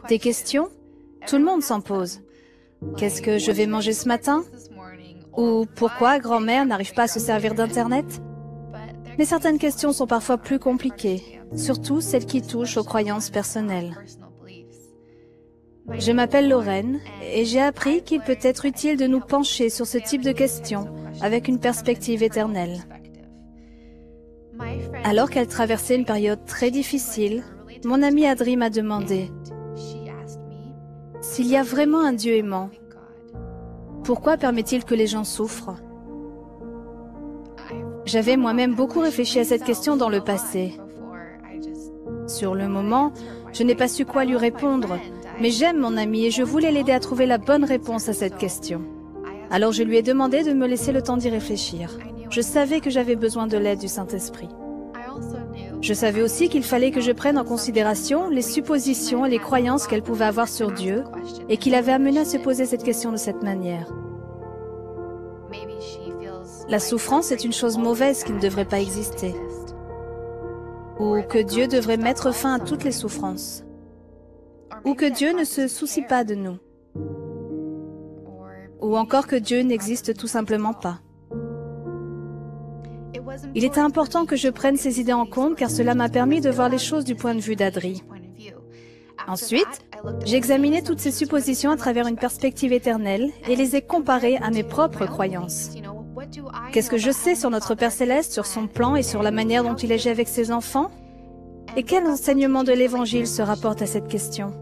Des questions? Tout le monde s'en pose. Qu'est-ce que je vais manger ce matin? Ou pourquoi grand-mère n'arrive pas à se servir d'Internet? Mais certaines questions sont parfois plus compliquées, surtout celles qui touchent aux croyances personnelles. Je m'appelle Lorraine et j'ai appris qu'il peut être utile de nous pencher sur ce type de questions avec une perspective éternelle. Alors qu'elle traversait une période très difficile, mon amie Adri m'a demandé « S'il y a vraiment un Dieu aimant, pourquoi permet-il que les gens souffrent ?» J'avais moi-même beaucoup réfléchi à cette question dans le passé. Sur le moment, je n'ai pas su quoi lui répondre, mais j'aime mon amie et je voulais l'aider à trouver la bonne réponse à cette question. Alors je lui ai demandé de me laisser le temps d'y réfléchir. Je savais que j'avais besoin de l'aide du Saint-Esprit. Je savais aussi qu'il fallait que je prenne en considération les suppositions et les croyances qu'elle pouvait avoir sur Dieu et qui l'avaient amenée à se poser cette question de cette manière. La souffrance est une chose mauvaise qui ne devrait pas exister. Ou que Dieu devrait mettre fin à toutes les souffrances. Ou que Dieu ne se soucie pas de nous. Ou encore que Dieu n'existe tout simplement pas. Il était important que je prenne ces idées en compte car cela m'a permis de voir les choses du point de vue d'Adri. Ensuite, j'ai examiné toutes ces suppositions à travers une perspective éternelle et les ai comparées à mes propres croyances. Qu'est-ce que je sais sur notre Père Céleste, sur son plan et sur la manière dont il agit avec ses enfants? Et quel enseignement de l'Évangile se rapporte à cette question?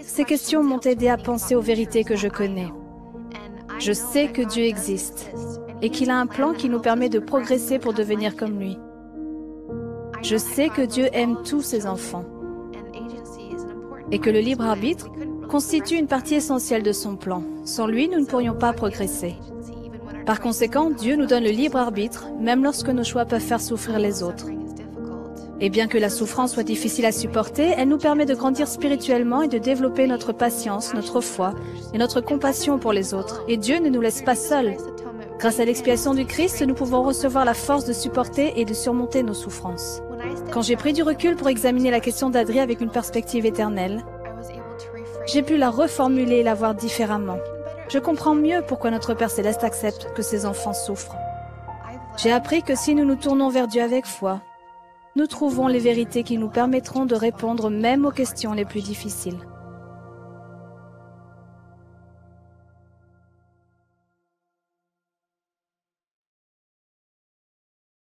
Ces questions m'ont aidé à penser aux vérités que je connais. Je sais que Dieu existe et qu'il a un plan qui nous permet de progresser pour devenir comme lui. Je sais que Dieu aime tous ses enfants et que le libre arbitre constitue une partie essentielle de son plan. Sans lui, nous ne pourrions pas progresser. Par conséquent, Dieu nous donne le libre arbitre, même lorsque nos choix peuvent faire souffrir les autres. Et bien que la souffrance soit difficile à supporter, elle nous permet de grandir spirituellement et de développer notre patience, notre foi et notre compassion pour les autres. Et Dieu ne nous laisse pas seuls. Grâce à l'expiation du Christ, nous pouvons recevoir la force de supporter et de surmonter nos souffrances. Quand j'ai pris du recul pour examiner la question d'Adri avec une perspective éternelle, j'ai pu la reformuler et la voir différemment. Je comprends mieux pourquoi notre Père Céleste accepte que ses enfants souffrent. J'ai appris que si nous nous tournons vers Dieu avec foi, nous trouvons les vérités qui nous permettront de répondre même aux questions les plus difficiles.